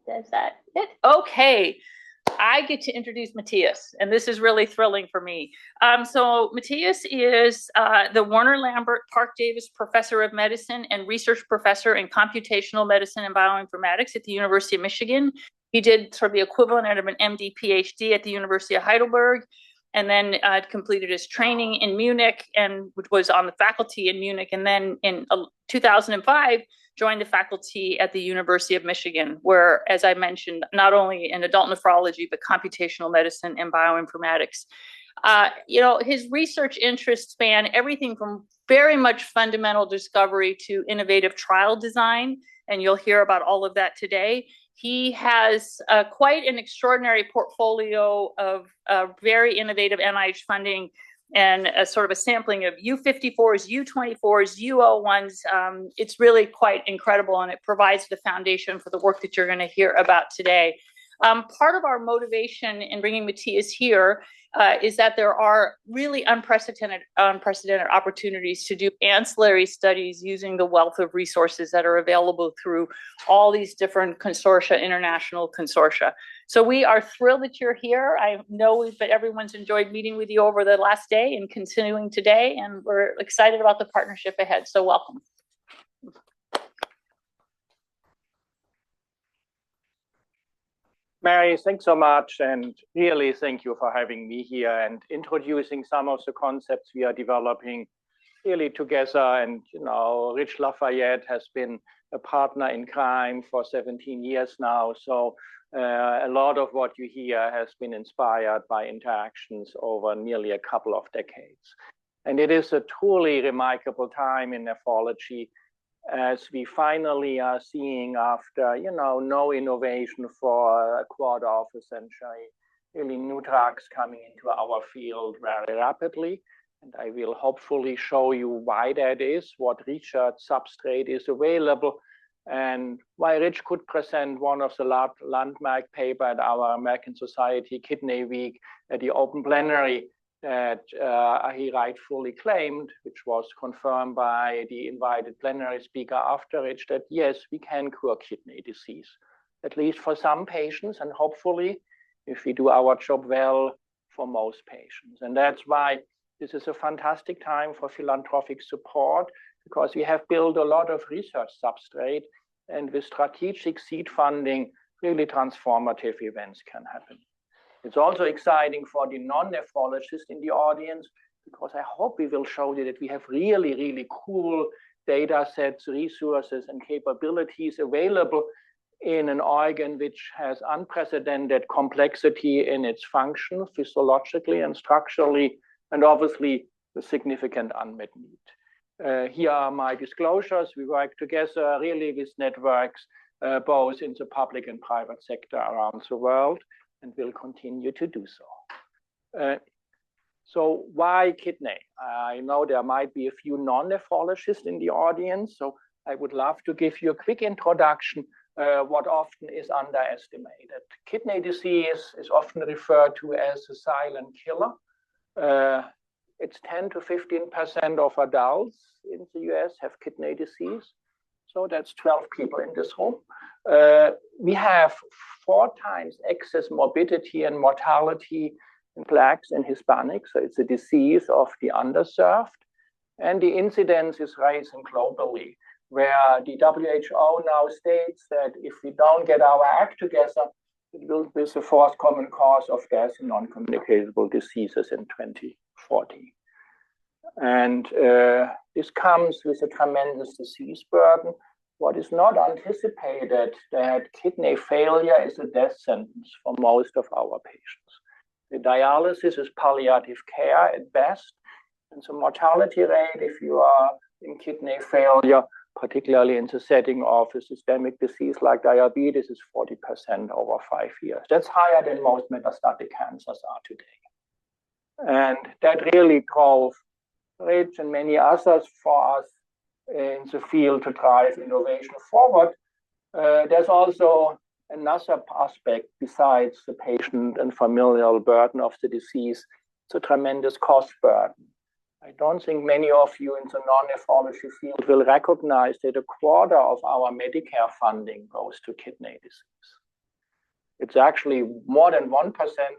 Is that it? Okay. I get to introduce Matthias, and this is really thrilling for me. So Matthias is the Warner Lambert Park Davis Professor of Medicine and Research Professor in Computational Medicine and Bioinformatics at the University of Michigan. He did sort of the equivalent of an MD PhD at the University of Heidelberg, and then completed his training in Munich, and which was on the faculty in Munich, and then in 2005 joined the faculty at the University of Michigan, where, as I mentioned, not only in adult nephrology, but computational medicine and bioinformatics. His research interests span everything from very much fundamental discovery to innovative trial design, and you'll hear about all of that today. He has quite an extraordinary portfolio of very innovative NIH funding and a sort of a sampling of U54s, U24s, U01s. It's really quite incredible, and it provides the foundation for the work that you're going to hear about today. Part of our motivation in bringing Matthias here is that there are really unprecedented opportunities to do ancillary studies using the wealth of resources that are available through all these different consortia, international consortia. So we are thrilled that you're here. I know that everyone's enjoyed meeting with you over the last day and continuing today, and we're excited about the partnership ahead. So welcome. Mary, thanks so much, and really thank you for having me here and introducing some of the concepts we are developing really together. And Rich Lafayette has been a partner in crime for 17 years now, so a lot of what you hear has been inspired by interactions over nearly a couple of decades. And it is a truly remarkable time in nephrology, as we finally are seeing, after no innovation for a quarter of a century, really new drugs coming into our field very rapidly. And I will hopefully show you why that is, what research substrate is available, and why Rich could present one of the landmark paper at our American Society Kidney Week at the open plenary that he rightfully claimed, which was confirmed by the invited plenary speaker after Rich, that yes, we can cure kidney disease, at least for some patients, and hopefully, if we do our job well, for most patients. And that's why this is a fantastic time for philanthropic support, because we have built a lot of research substrate, and with strategic seed funding, really transformative events can happen. It's also exciting for the non-nephrologists in the audience, because I hope we will show you that we have really, really cool data sets, resources, and capabilities available in an organ which has unprecedented complexity in its function, physiologically and structurally, and obviously the significant unmet need. Here are my disclosures. We work together really with networks, both in the public and private sector around the world, and will continue to do so. So why kidney? I know there might be a few non-nephrologists in the audience, so I would love to give you a quick introduction, what often is underestimated. Kidney disease is often referred to as a silent killer. It's 10 to 15% of adults in the US have kidney disease. So that's 12 people in this room. We have 4 times excess morbidity and mortality in Blacks and Hispanics. So it's a disease of the underserved. And the incidence is rising globally, where the WHO now states that if we don't get our act together, it will be the 4th common cause of death in non-communicable diseases in 2040. And this comes with a tremendous disease burden. What is not anticipated, that kidney failure is a death sentence for most of our patients. The dialysis is palliative care at best, and the mortality rate, if you are in kidney failure, particularly in the setting of a systemic disease like diabetes, is 40% over 5 years. That's higher than most metastatic cancers are today. And that really drove Rich and many others for us in the field to drive innovation forward. There's also another aspect besides the patient and familial burden of the disease. It's a tremendous cost burden. I don't think many of you in the non-nephrology field will recognize that a quarter of our Medicare funding goes to kidney disease. It's actually more than 1%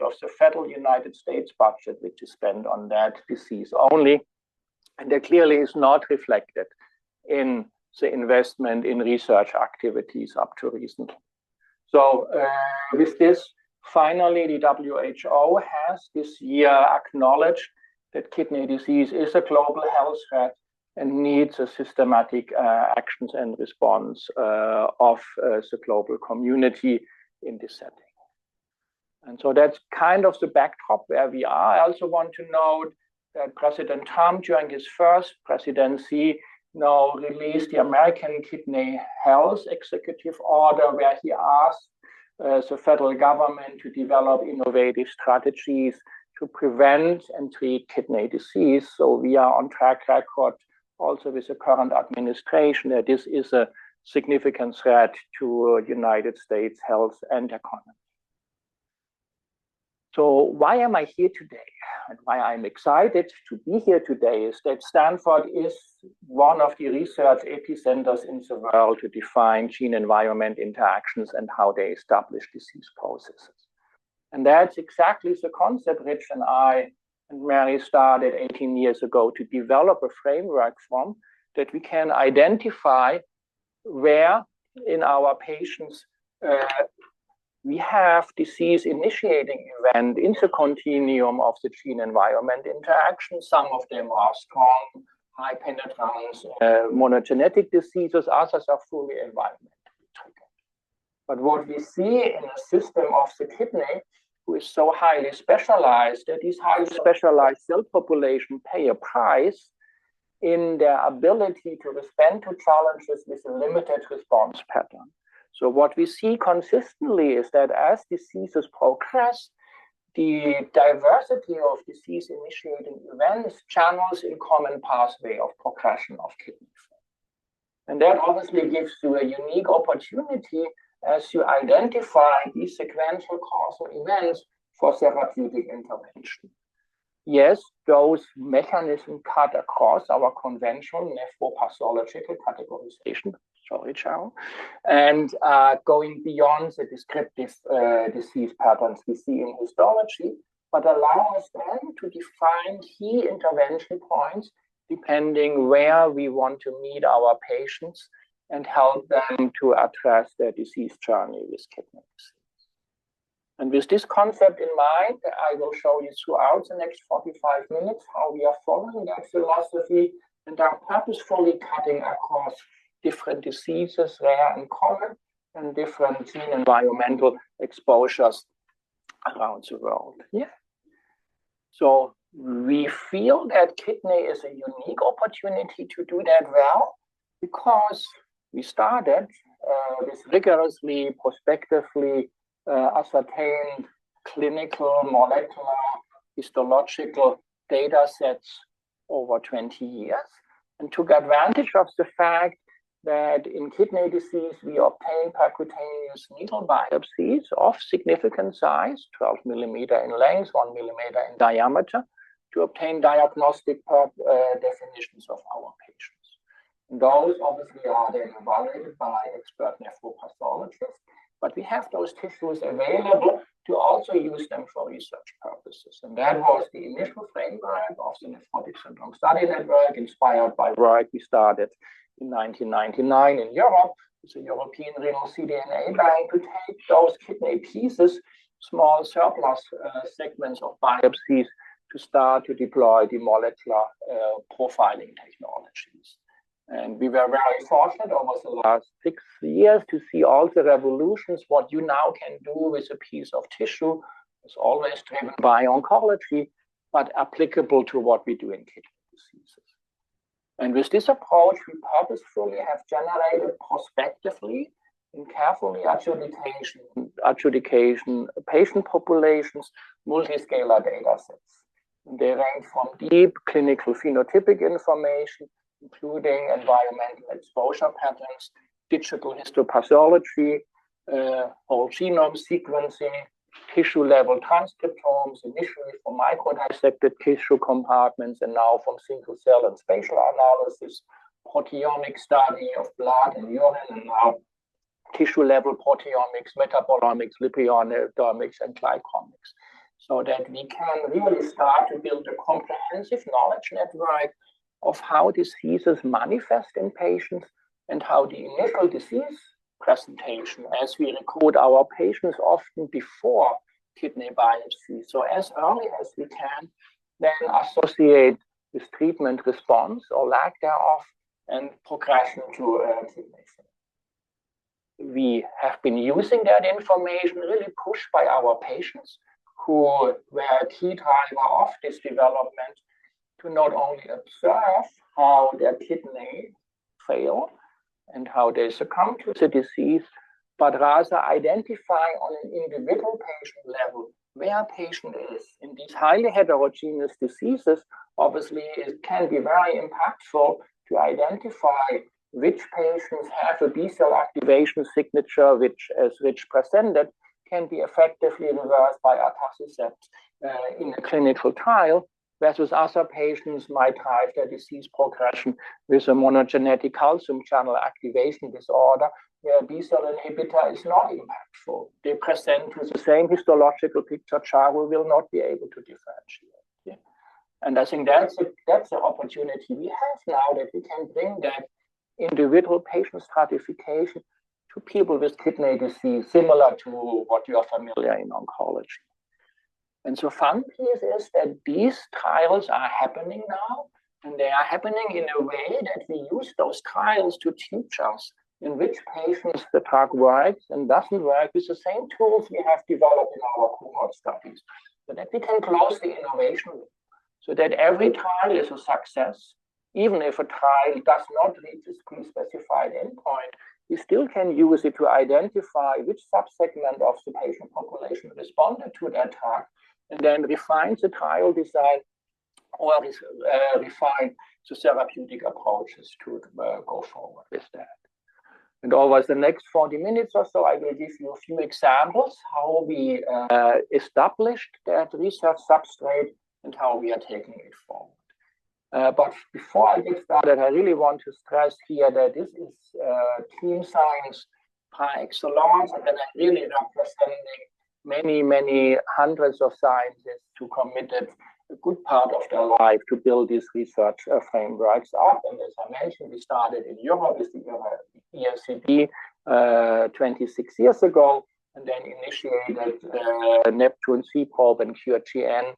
of the federal United States budget, which is spent on that disease only. And that clearly is not reflected in the investment in research activities up to recently. So with this, finally, the WHO has this year acknowledged that kidney disease is a global health threat and needs a systematic actions and response of the global community in this setting. And so that's kind of the backdrop where we are. I also want to note that President Trump, during his first presidency, released the American Kidney Health Executive Order, where he asked the federal government to develop innovative strategies to prevent and treat kidney disease. So we are on track record also with the current administration that this is a significant threat to United States health and economy. So why am I here today? And why I'm excited to be here today is that Stanford is one of the research epicenters in the world to define gene-environment interactions and how they establish disease processes. And that's exactly the concept Rich and I and Mary started 18 years ago to develop a framework from that we can identify where in our patients we have disease initiating event in the continuum of the gene environment interaction. Some of them are strong, high penetrance, monogenetic diseases, others are fully environmentally triggered. But what we see in a system of the kidney, who is so highly specialized, that these highly specialized cell populations pay a price in their ability to respond to challenges with a limited response pattern. So what we see consistently is that as diseases progress, the diversity of disease-initiating events channels in common pathway of progression of kidney failure. And that obviously gives you a unique opportunity as you identify these sequential causal events for therapeutic intervention. Yes, those mechanisms cut across our conventional nephropathological categorization, sorry, Charles, and going beyond the descriptive disease patterns we see in histology, but allow us then to define key intervention points depending where we want to meet our patients and help them to address their disease journey with kidney disease. And with this concept in mind, I will show you throughout the next 45 minutes how we are following that philosophy and are purposefully cutting across different diseases, rare and common, and different gene environmental exposures around the world. Yeah. So we feel that kidney is a unique opportunity to do that well because we started with rigorously, prospectively ascertained clinical, molecular, histological data sets over 20 years and took advantage of the fact that in kidney disease, we obtain percutaneous needle biopsies of significant size, 12 millimeter in length, 1 millimeter in diameter, to obtain diagnostic definitions of our patients. And those obviously are then evaluated by expert nephropathologists, but we have those tissues available to also use them for research purposes. And that was the initial framework of the Nephrotic Syndrome Study Network, inspired by work we started in 1999 in Europe with the European Renal cDNA Bank to take those kidney pieces, small surplus segments of biopsies, to start to deploy the molecular profiling technologies. And we were very fortunate over the last 6 years to see all the revolutions, what you now can do with a piece of tissue. It's always driven by oncology, but applicable to what we do in kidney diseases. And with this approach, we purposefully have generated prospectively in carefully adjudication patient populations, multi-scalar data sets. And they range from deep clinical phenotypic information, including environmental exposure patterns, digital histopathology, whole genome sequencing, tissue-level transcriptomes, initially from microdissected tissue compartments, and now from single-cell and spatial analysis, proteomic study of blood and urine, and now tissue-level proteomics, metabolomics, lipidomics, and glycomics, so that we can really start to build a comprehensive knowledge network of how diseases manifest in patients and how the initial disease presentation, as we recruit our patients often before kidney biopsy, so as early as we can, then associate with treatment response or lack thereof and progression to kidney failure. We have been using that information really pushed by our patients who were a key driver of this development to not only observe how their kidney fail and how they succumb to the disease, but rather identify on an individual patient level where a patient is. In these highly heterogeneous diseases, obviously, it can be very impactful to identify which patients have a B-cell activation signature, which, as Rich presented, can be effectively reversed by atacicept in a clinical trial, versus other patients might drive their disease progression with a monogenetic calcium channel activation disorder, where B-cell inhibitor is not impactful. They present with the same histological picture chart, we will not be able to differentiate. Yeah. And I think that's the opportunity we have now, that we can bring that individual patient stratification to people with kidney disease, similar to what you are familiar in oncology. And the fun piece is that these trials are happening now, and they are happening in a way that we use those trials to teach us in which patients the drug works and doesn't work with the same tools we have developed in our cohort studies, so that we can close the innovation loop, so that every trial is a success. Even if a trial does not reach this pre-specified endpoint, we still can use it to identify which subsegment of the patient population responded to that drug, and then refine the trial design or refine the therapeutic approaches to go forward with that. And over the next 40 minutes or so, I will give you a few examples how we established that research substrate and how we are taking it forward. But before I get started, I really want to stress here that this is team science par excellence, and that I'm really representing many hundreds of scientists who committed a good part of their life to build these research frameworks up. And as I mentioned, we started in Europe with the ERCD 26 years ago, and then initiated Neptune C probe and QGN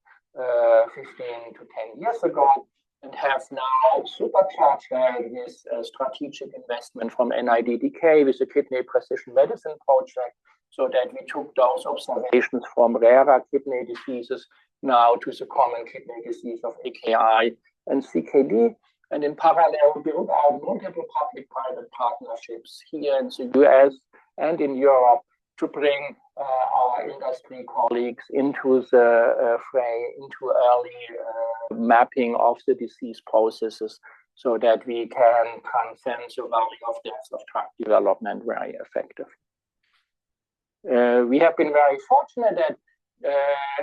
15 to 10 years ago, and have now supercharged this strategic investment from NIDDK with the Kidney Precision Medicine Project, so that we took those observations from rarer kidney diseases now to the common kidney disease of AKI and CKD. And in parallel, built out multiple public-private partnerships here in the US and in Europe to bring our industry colleagues into the fray, into early mapping of the disease processes, so that we can transcend the valley of death of drug development very effectively. We have been very fortunate that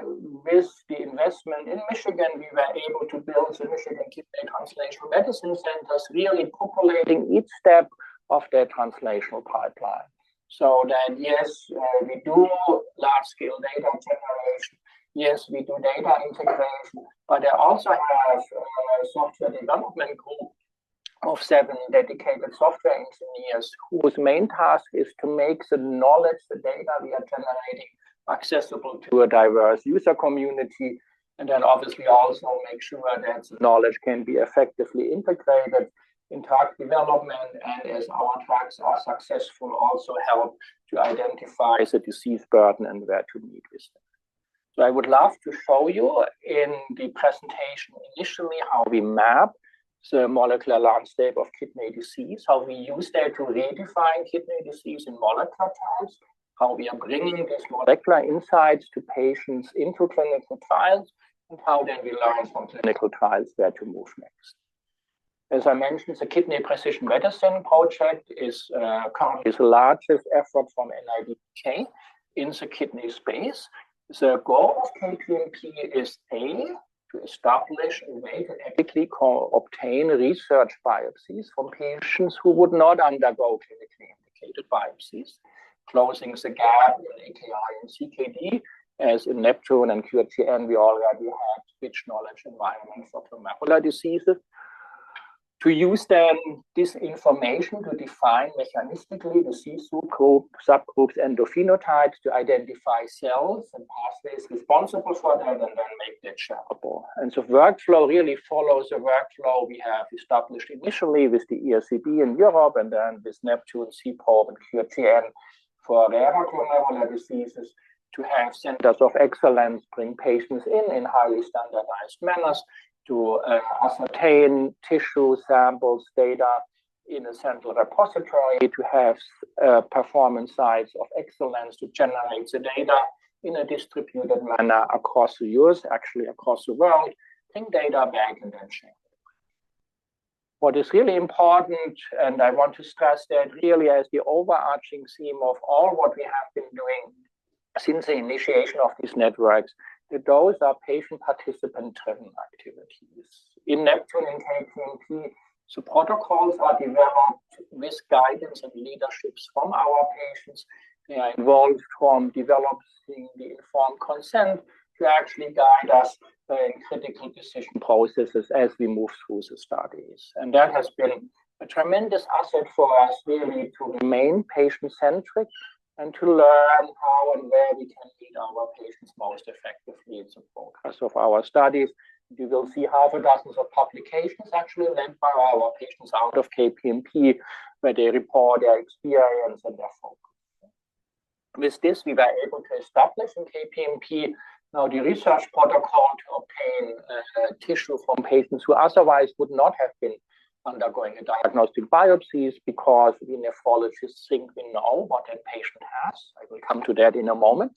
with the investment in Michigan, we were able to build the Michigan Kidney Translational Medicine Centers, really populating each step of their translational pipeline. So that, yes, we do large-scale data generation, yes, we do data integration, but I also have a software development group of 7 dedicated software engineers whose main task is to make the knowledge, the data we are generating, accessible to a diverse user community, and then obviously also make sure that the knowledge can be effectively integrated in drug development, and as our drugs are successful, also help to identify the disease burden and where to meet with them. So I would love to show you in the presentation initially how we map the molecular landscape of kidney disease, how we use that to redefine kidney disease in molecular terms, how we are bringing these molecular insights to patients into clinical trials, and how then we learn from clinical trials where to move next. As I mentioned, the Kidney Precision Medicine Project is currently the largest effort from NIDDK in the kidney space. The goal of KPMP is to establish a way to ethically obtain research biopsies from patients who would not undergo clinically indicated biopsies, closing the gap in AKI and CKD, as in Neptune and QTN, we already had rich knowledge environment for glomerular diseases. To use then this information to define mechanistically disease subgroups, endophenotypes, to identify cells and pathways responsible for that, and then make that shareable. And the workflow really follows the workflow we have established initially with the ERCB in Europe, and then with Neptune, CPOP, and QTN for rarer glomerular diseases, to have centers of excellence bring patients in highly standardized manners, to ascertain tissue samples data in a central repository, to have performance sites of excellence to generate the data in a distributed manner across the US, actually across the world, bring data back and then share. What is really important, and I want to stress that really as the overarching theme of all what we have been doing since the initiation of these networks, that those are patient participant-driven activities. In Neptune and KPMP, the protocols are developed with guidance and leaderships from our patients. They are involved from developing the informed consent to actually guide us in critical decision processes as we move through the studies. And that has been a tremendous asset for us really to remain patient-centric and to learn how and where we can meet our patients most effectively in the progress of our studies. You will see half a dozen of publications actually led by our patients out of KPMP, where they report their experience and their focus. With this, we were able to establish in KPMP now the research protocol to obtain tissue from patients who otherwise would not have been undergoing a diagnostic biopsies, because we nephrologists think we know what that patient has. I will come to that in a moment.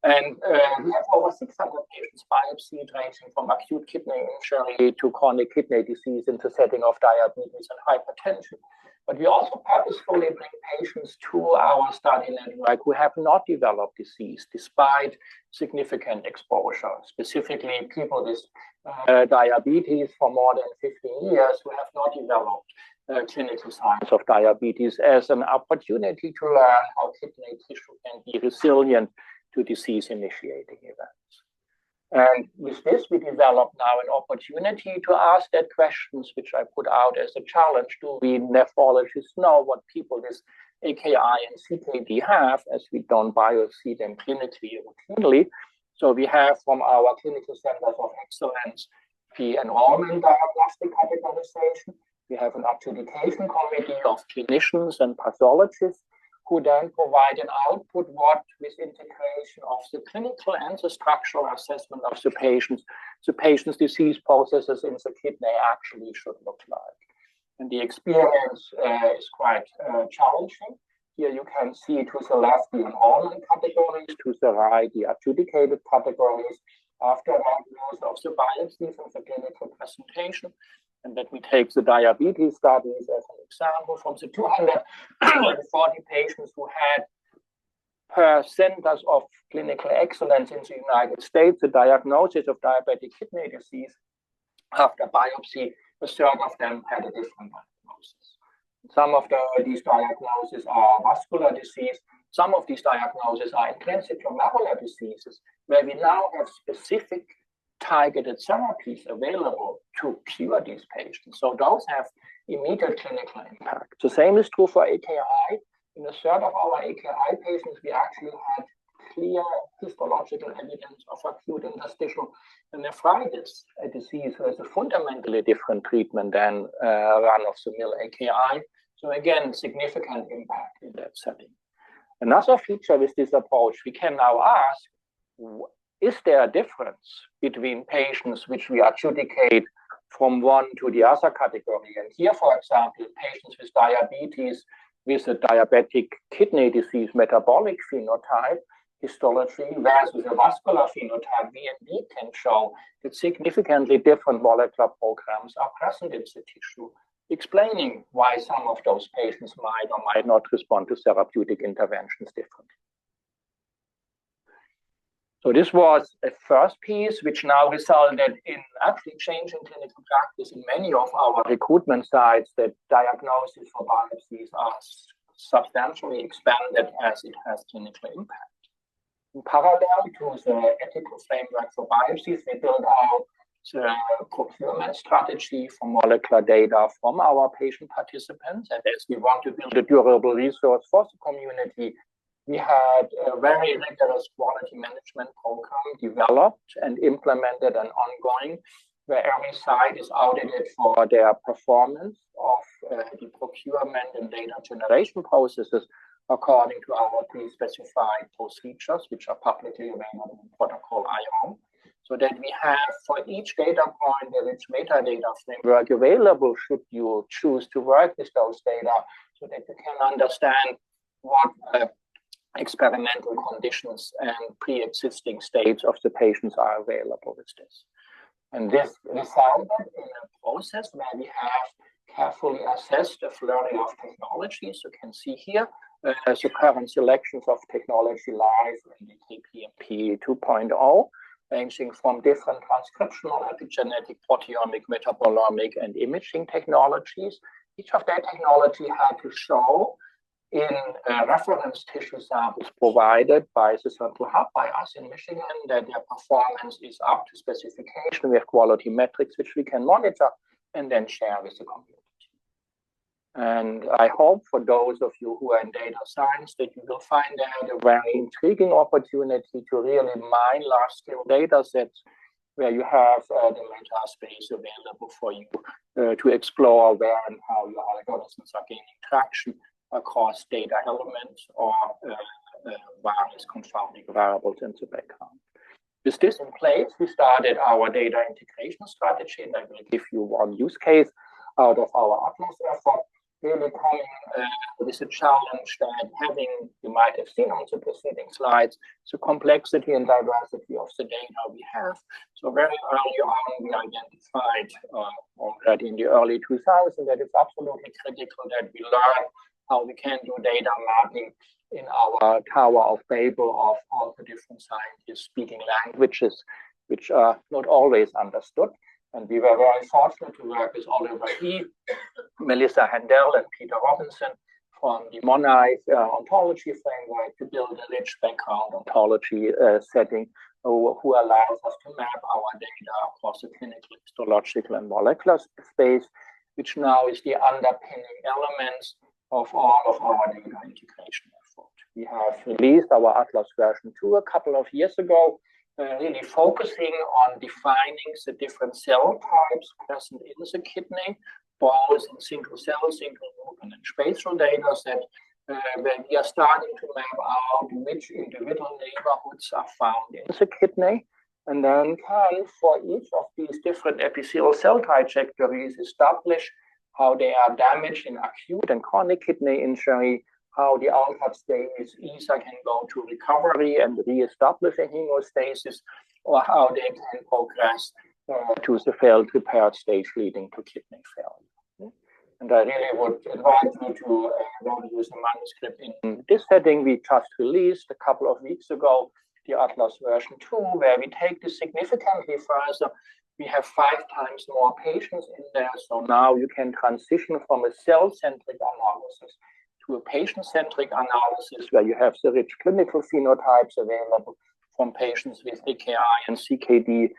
And we have over 600 patients biopsied, ranging from acute kidney injury to chronic kidney disease in the setting of diabetes and hypertension. But we also purposefully bring patients to our study network who have not developed disease despite significant exposure, specifically people with diabetes for more than 15 years who have not developed clinical signs of diabetes, as an opportunity to learn how kidney tissue can be resilient to disease-initiating events. And with this, we developed now an opportunity to ask that questions, which I put out as a challenge. Do we nephrologists know what people with AKI and CKD have, as we don't biopsy them clinically routinely? So we have from our clinical centers of excellence the enrollment diagnostic categorization. We have an adjudication committee of clinicians and pathologists who then provide an output what with integration of the clinical and the structural assessment of the patient's disease processes in the kidney actually should look like. And the experience is quite challenging. Here you can see to the left the enrollment categories, to the right the adjudicated categories. After that, of the biopsies and the clinical presentation. And let me take the diabetes studies as an example. From the 240 patients who had per centers of clinical excellence in the United States the diagnosis of diabetic kidney disease, after biopsy, a third of them had a different diagnosis. Some of these diagnoses are vascular disease. Some of these diagnoses are intrinsic glomerular diseases, where we now have specific targeted therapies available to cure these patients. So those have immediate clinical impact. The same is true for AKI. In a third of our AKI patients, we actually had clear histological evidence of acute interstitial nephritis, a disease with a fundamentally different treatment than run-of-the-mill AKI. So again, significant impact in that setting. Another feature with this approach, we can now ask, is there a difference between patients which we adjudicate from one to the other category? And here, for example, patients with diabetes with a diabetic kidney disease metabolic phenotype, histology versus a vascular phenotype, we indeed can show that significantly different molecular programs are present in the tissue, explaining why some of those patients might or might not respond to therapeutic interventions differently. So this was a first piece, which now resulted in actually changing clinical practice in many of our recruitment sites, that diagnosis for biopsies are substantially expanded as it has clinical impact. In parallel to the ethical framework for biopsies, we built out the procurement strategy for molecular data from our patient participants. And as we want to build a durable resource for the community, we had a very rigorous quality management program developed and implemented and ongoing, where every site is audited for their performance of the procurement and data generation processes according to our pre-specified procedures, which are publicly available in Protocol IO, so that we have for each data point a rich metadata framework available should you choose to work with those data, so that you can understand what experimental conditions and pre-existing states of the patients are available with this. And this resulted in a process where we have carefully assessed the flurry of technologies. You can see here the current selections of technology live in the KPMP 2.0, ranging from different transcriptional, epigenetic, proteomic, metabolomic, and imaging technologies. Each of that technology had to show in reference tissue samples provided by the central hub, by us in Michigan, that their performance is up to specification. We have quality metrics which we can monitor and then share with the community. And I hope for those of you who are in data science that you will find that a very intriguing opportunity to really mine large-scale data sets where you have the meta space available for you to explore where and how your algorithms are gaining traction across data elements or various confounding variables in the background. With this in place, we started our data integration strategy, and I will give you one use case out of our Atlas effort, really coming with a challenge that having, you might have seen on the preceding slides, the complexity and diversity of the data we have. So very early on, we identified already in the early 2000s that it's absolutely critical that we learn how we can do data mapping in our Tower of Babel of all the different scientists speaking languages, which are not always understood. And we were very fortunate to work with Oliver E., Melissa Handel, and Peter Robinson from the Monite ontology framework to build a rich background ontology setting who allows us to map our data across the clinical, histological, and molecular space, which now is the underpinning elements of all of our data integration effort. We have released our Atlas version 2 a couple of years ago, really focusing on defining the different cell types present in the kidney, both in single cell, single loop, and in spatial data set, where we are starting to map out which individual neighborhoods are found in the kidney, and then can, for each of these different epithelial cell trajectories, establish how they are damaged in acute and chronic kidney injury, how the altered states either can go to recovery and re-establishing hemostasis, or how they can progress to the failed repaired stage leading to kidney failure. And I really would invite you to use the manuscript in this setting. We just released a couple of weeks ago the Atlas version 2, where we take this significantly further. We have 5 times more patients in there. So now you can transition from a cell-centric analysis to a patient-centric analysis where you have the rich clinical phenotypes available from patients with AKI and CKD.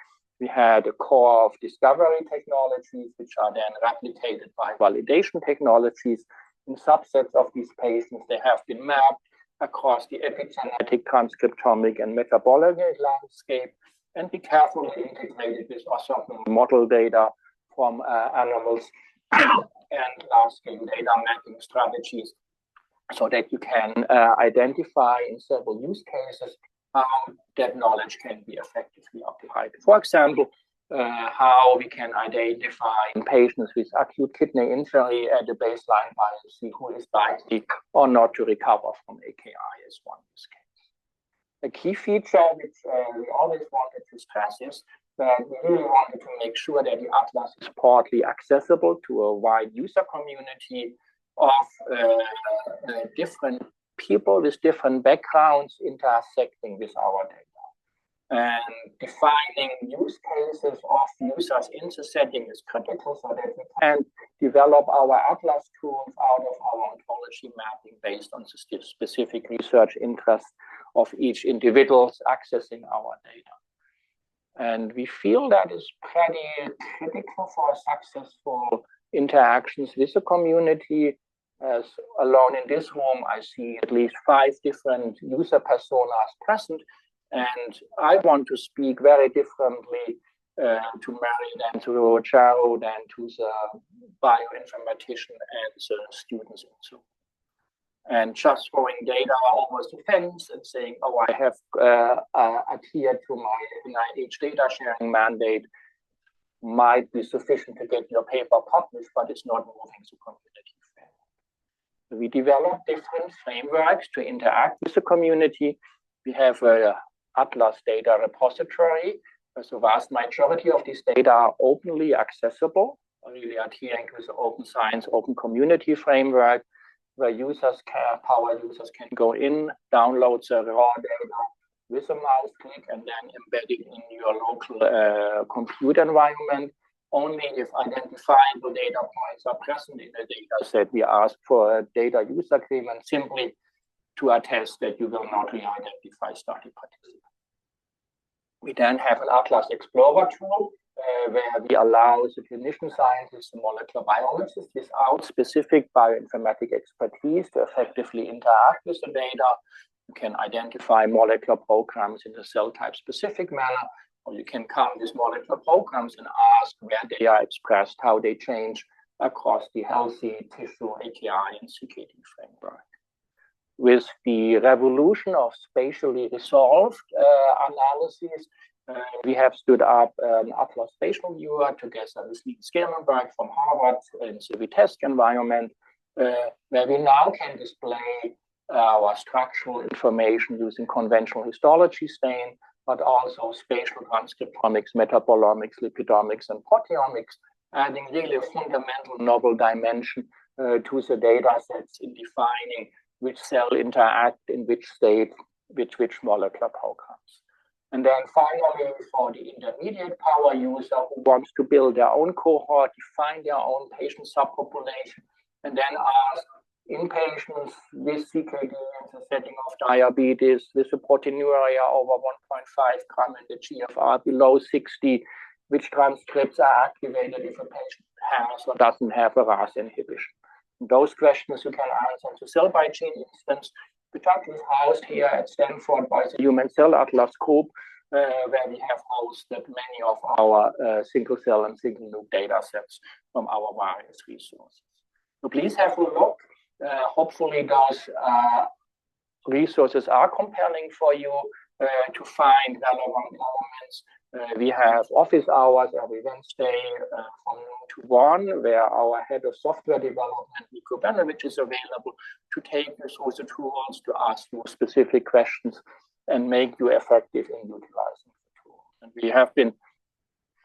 We had a core of discovery technologies, which are then replicated by validation technologies. In subsets of these patients, they have been mapped across the epigenetic, transcriptomic, and metabolic landscape, and we carefully integrated with orthogonal model data from animals and large-scale data mapping strategies, so that you can identify in several use cases how that knowledge can be effectively applied. For example, how we can identify in patients with acute kidney injury at the baseline biopsy who is likely or not to recover from AKI is one use case. A key feature which we always wanted to stress is that we really wanted to make sure that the Atlas is broadly accessible to a wide user community of different people with different backgrounds intersecting with our data. And defining use cases of users in the setting is critical so that we can develop our atlas tools out of our ontology mapping based on the specific research interests of each individual accessing our data. And we feel that is pretty critical for successful interactions with the community. As alone in this room, I see at least 5 different user personas present. And I want to speak very differently to Mary than to Rocharo than to the bioinformatician and the students in Zoom. And just throwing data over the fence and saying, oh, I have adhered to my NIH data sharing mandate might be sufficient to get your paper published, but it's not moving the community forward. We develop different frameworks to interact with the community. We have a Atlas data repository. So vast majority of these data are openly accessible, really adhering to the open science, open community framework, where power users can go in, download the raw data with a mouse click, and then embed it in your local compute environment. Only if identifiable data points are present in the data set, we ask for a data use agreement simply to attest that you will not re-identify study participants. We then have an Atlas Explorer tool where we allow the clinician scientists and molecular biologists without specific bioinformatic expertise to effectively interact with the data. You can identify molecular programs in a cell type specific manner, or you can come with molecular programs and ask where they are expressed, how they change across the healthy tissue, AKI, and CKD framework. With the revolution of spatially resolved analysis, we have stood up an Atlas Spatial Viewer together with Lee Scalenberg from Harvard in the Vitesse environment, where we now can display our structural information using conventional histology stain, but also spatial transcriptomics, metabolomics, lipidomics, and proteomics, adding really a fundamental novel dimension to the data sets in defining which cell interact in which state with which molecular programs. And then finally, for the intermediate power user who wants to build their own cohort, define their own patient subpopulation, and then ask in patients with CKD in the setting of diabetes, with a proteinuria over 1.5 gram and the GFR below 60, which transcripts are activated if a patient has or doesn't have a RAS inhibition. Those questions you can answer to cell by gene instance, which is housed here at Stanford by the Human Cell Atlas group, where we have hosted many of our single cell and single nuke data sets from our various resources. So please have a look. Hopefully those resources are compelling for you to find relevant elements. We have office hours every Wednesday from noon to 1, where our head of software development, Nico Benovich, is available to take you through the tools, to ask you specific questions, and make you effective in utilizing the tool. And we have been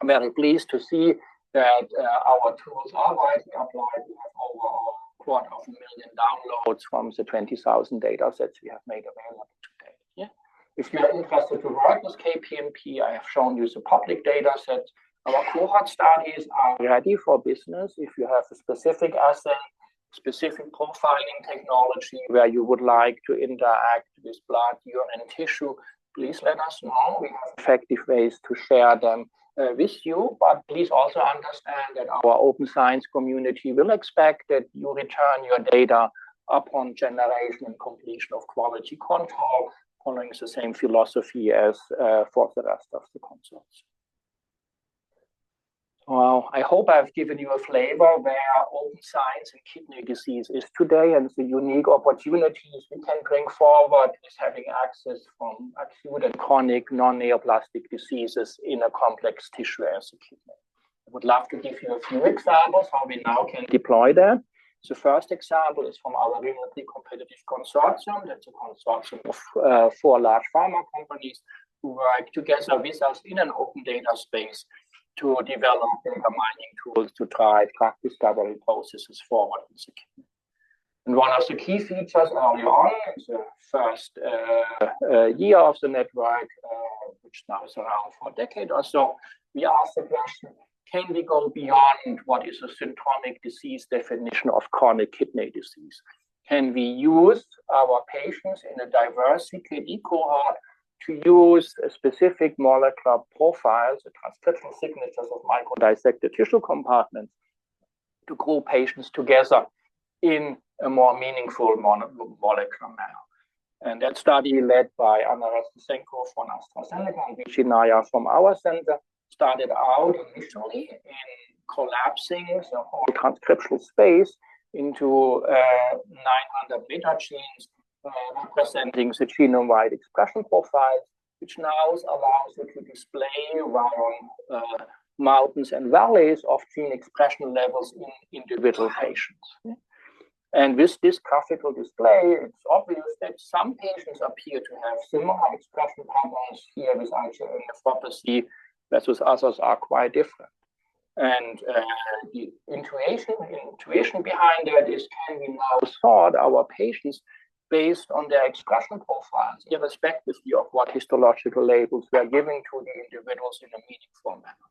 very pleased to see that our tools are widely applied. We have over 250,000 downloads from the 20,000 data sets we have made available today. Yeah. If you're interested to work with KPMP, I have shown you the public data sets. Our cohort studies are ready for business. If you have a specific assay, specific profiling technology where you would like to interact with blood, urine, tissue, please let us know. We have effective ways to share them with you, but please also understand that our open science community will expect that you return your data upon generation and completion of quality control, following the same philosophy as for the rest of the consorts. Well, I hope I've given you a flavor where open science and kidney disease is today and the unique opportunities we can bring forward is having access from acute and chronic non-neoplastic diseases in a complex tissue as the kidney. I would love to give you a few examples how we now can deploy that. The first example is from our remotely competitive consortium. That's a consortium of 4 large pharma companies who work together with us in an open data space to develop data mining tools to drive drug discovery processes forward in the kidney. And one of the key features early on in the first year of the network, which which now is around for a decade or so, we asked the question, can we go beyond what is a syndromic disease definition of chronic kidney disease? Can we use our patients in a diverse CKD cohort to use a specific molecular profiles, the transcriptional signatures of microdissected tissue compartments, to group patients together in a more meaningful molecular manner? And that study, led by Anna Restisenko from AstraZeneca and Vichy Naya from our center, started out initially in collapsing the whole transcriptional space into 900 beta genes representing the genome-wide expression profiles, which now allows you to display around mountains and valleys of gene expression levels in individual patients. And with this graphical display, it's obvious that some patients appear to have similar expression patterns here with IgA nephropathy, versus others are quite different. And the intuition behind that is, can we now sort our patients based on their expression profiles, irrespectively of what histological labels we are giving to the individuals in a meaningful manner?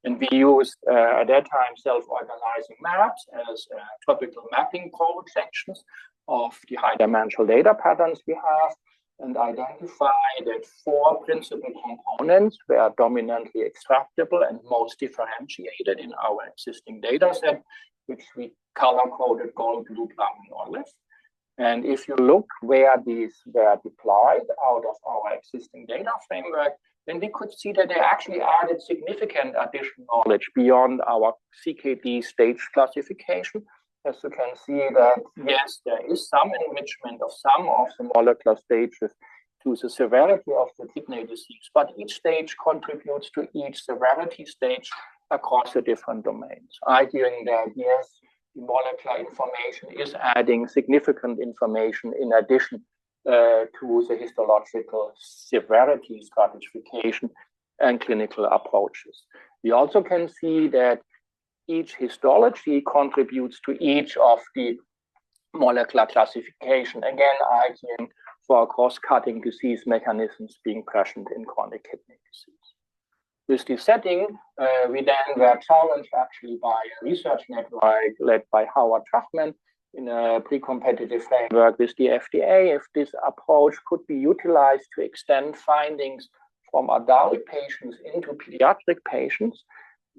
And we used, at that time, self-organizing maps as topical mapping projections of the high-dimensional data patterns we have, and identify that 4 principal components were dominantly extractable and most differentiated in our existing data set, which we color-coded gold, blue, brown, and olive. And if you look where these were deployed out of our existing data framework, then we could see that they actually added significant additional knowledge beyond our CKD stage classification. As you can see that, yes, there is some enrichment of some of the molecular stages to the severity of the kidney disease, but each stage contributes to each severity stage across the different domains, arguing that, yes, the molecular information is adding significant information in addition to the histological severity stratification and clinical approaches. We also can see that each histology contributes to each of the molecular classification, again, arguing for cross-cutting disease mechanisms being present in chronic kidney disease. With this setting, we then were challenged actually by a research network led by Howard Trachman in a pre-competitive framework with the FDA, if this approach could be utilized to extend findings from adult patients into pediatric patients,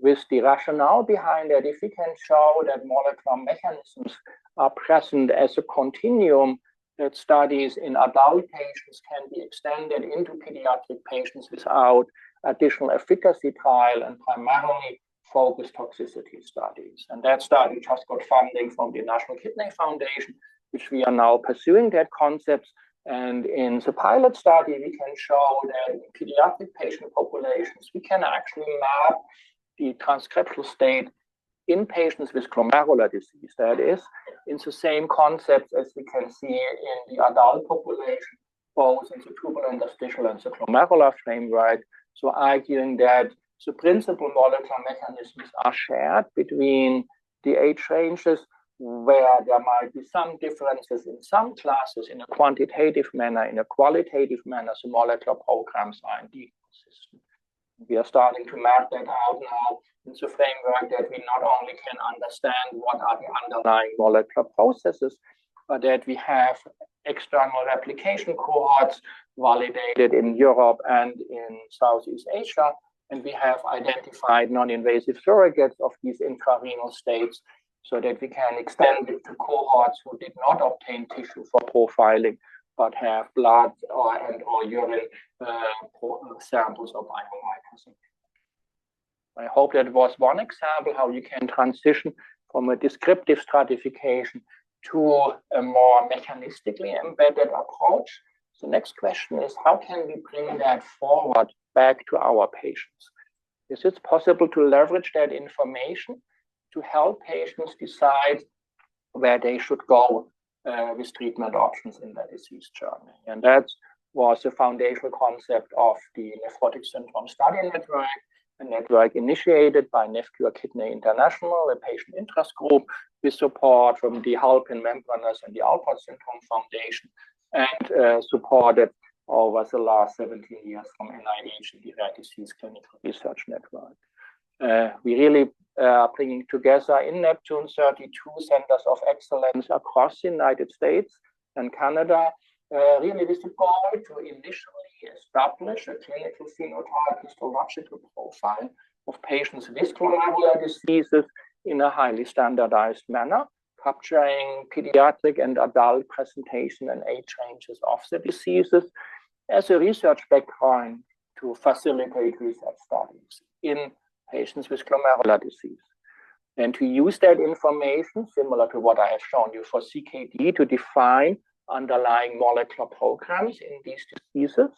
with the rationale behind it, if we can show that molecular mechanisms are present as a continuum, that studies in adult patients can be extended into pediatric patients without additional efficacy trial and primarily focused toxicity studies. And that study just got funding from the National Kidney Foundation, which we are now pursuing that concept. And in the pilot study, we can show that in pediatric patient populations, we can actually map the transcriptional state in patients with glomerular disease. That is, in the same concepts as we can see in the adult population, both in the tubulointerstitial and the glomerular framework. So arguing that the principal molecular mechanisms are shared between the age ranges, where there might be some differences in some classes in a quantitative manner, in a qualitative manner, the molecular programs are indeed consistent. We are starting to map that out now in the framework that we not only can understand what are the underlying molecular processes, but that we have external replication cohorts validated in Europe and in Southeast Asia. And we have identified non-invasive surrogates of these intrarenal states so that we can extend it to cohorts who did not obtain tissue for profiling, but have blood or urine samples of biomarkers. I hope that was one example how you can transition from a descriptive stratification to a more mechanistically embedded approach. The next question is, how can we bring that forward back to our patients? Is it possible to leverage that information to help patients decide where they should go with treatment options in their disease journey? And that was the foundational concept of the Nephrotic Syndrome Study Network, a network initiated by NephCure Kidney International, a patient interest group with support from the Halpin Membranous and the Alport Syndrome Foundation, and supported over the last 17 years from NIH and the Rare Disease Clinical Research Network. We really are bringing together in Neptune 32 centers of excellence across the United States and Canada, really with the goal to initially establish a clinical phenotype histological profile of patients with glomerular diseases in a highly standardized manner, capturing pediatric and adult presentation and age ranges of the diseases as a research background to facilitate research studies in patients with glomerular disease. And to use that information, similar to what I have shown you for CKD, to define underlying molecular programs in these diseases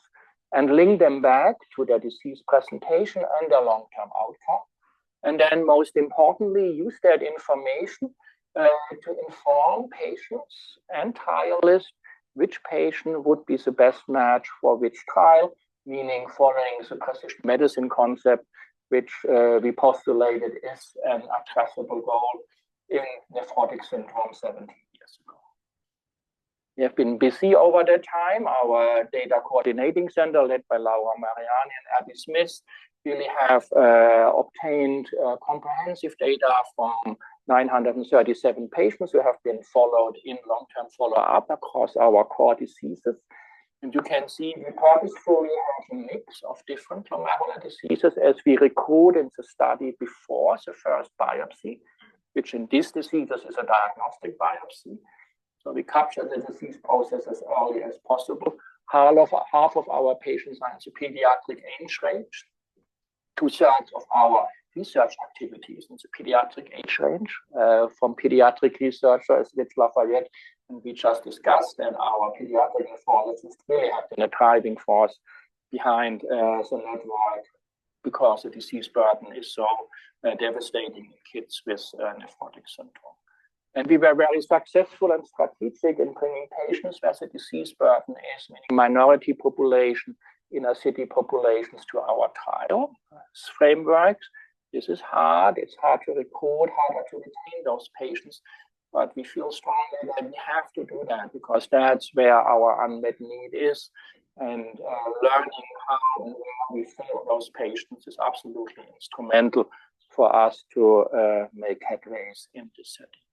and link them back to their disease presentation and their long-term outcome. And then most importantly, use that information to inform patients and trialists which patient would be the best match for which trial, meaning following the precision medicine concept, which we postulated is an addressable goal in nephrotic syndrome 17 years ago. We have been busy over that time. Our data coordinating center, led by Laura Mariani and Abby Smith, really have obtained comprehensive data from 937 patients who have been followed in long-term follow-up across our core diseases. And you can see we purposefully have a mix of different glomerular diseases as we recruit in the study before the first biopsy, which in these diseases is a diagnostic biopsy. So we capture the disease process as early as possible. Half of our patients are in the pediatric age range. 2/3 of our research activities in the pediatric age range from pediatric researchers, Rich Lafayette, and we just discussed that our pediatric nephrologists really have been a driving force behind the network because the disease burden is so devastating in kids with nephrotic syndrome. And we were very successful and strategic in bringing patients where the disease burden is, meaning minority population, inner city populations, to our trial frameworks. This is hard. It's hard to recruit, harder to retain those patients. But we feel strongly that we have to do that because that's where our unmet need is. And learning how and where we fill those patients is absolutely instrumental for us to make headways in this setting.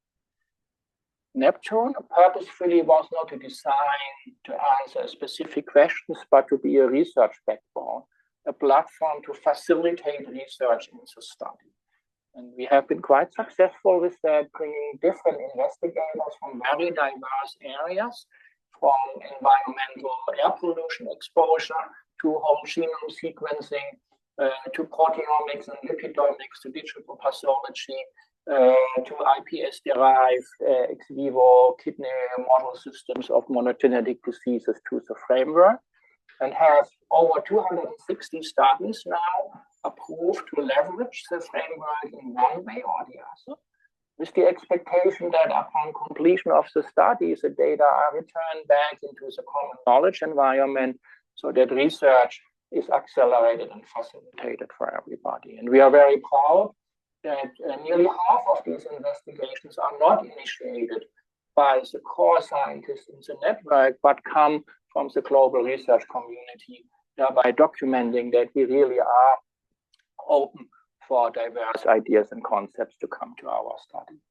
Neptune purposefully was not to design to answer specific questions, but to be a research backbone, a platform to facilitate research in the study. And we have been quite successful with that, bringing different investigators from very diverse areas, from environmental air pollution exposure to whole genome sequencing, to proteomics and lipidomics, to digital pathology, to iPS-derived ex vivo kidney model systems of monogenetic diseases to the framework, and have over 260 studies now approved to leverage the framework in one way or the other, with the expectation that upon completion of the studies, the data are returned back into the common knowledge environment so that research is accelerated and facilitated for everybody. And we are very proud that nearly half of these investigations are not initiated by the core scientists in the network, but come from the global research community, thereby documenting that we really are open for diverse ideas and concepts to come to our study.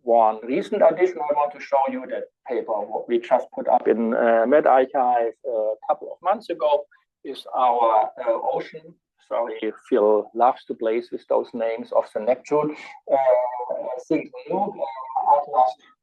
One recent addition I want to show you, that paper we just put up in medRxiv a couple of months ago, is our ocean. Sorry, Phil loves to place with those names of the Neptune atlas,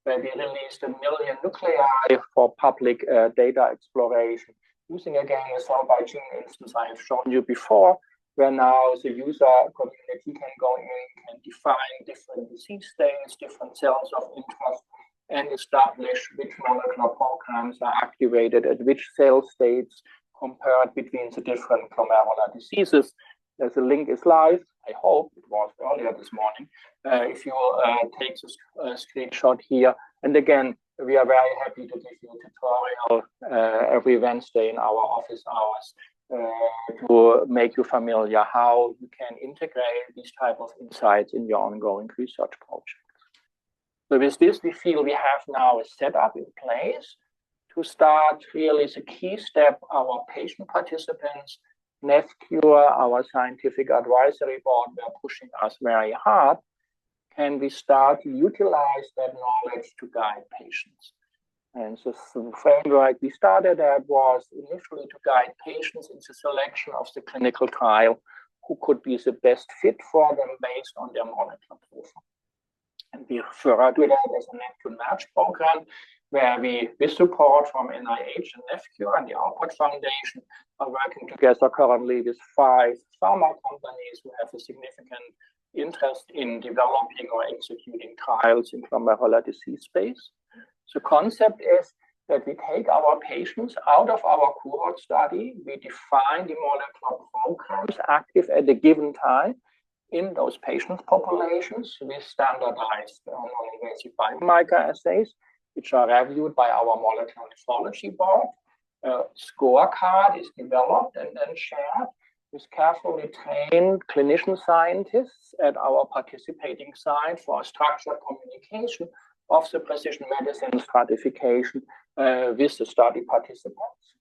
where we released 1 million nuclei for public data exploration, using again a cell by gene instance I have shown you before, where now the user community can go in, can define different disease states, different cells of interest, and establish which molecular programs are activated at which cell states compared between the different glomerular diseases. As the link is live, I hope it was earlier this morning, if you take a screenshot here. And again, we are very happy to give you a tutorial every Wednesday in our office hours to make you familiar how you can integrate these type of insights in your ongoing research projects. So with this, we feel we have now a setup in place to start really the key step, our patient participants, NephCure, our scientific advisory board, were pushing us very hard. Can we start to utilize that knowledge to guide patients? And the framework we started at was initially to guide patients in the selection of the clinical trial who could be the best fit for them based on their molecular profile. And we refer to that as a Neptune Match program, where we, with support from NIH and NephCure and the Output Foundation, are working together currently with 5 pharma companies who have a significant interest in developing or executing trials in glomerular disease space. The concept is that we take our patients out of our cohort study, we define the molecular programs active at a given time in those patient populations with standardized non-invasive biomarker assays, which are reviewed by our molecular nephrology board. A scorecard is developed and then shared with carefully trained clinician scientists at our participating site for structured communication of the precision medicine stratification with the study participants.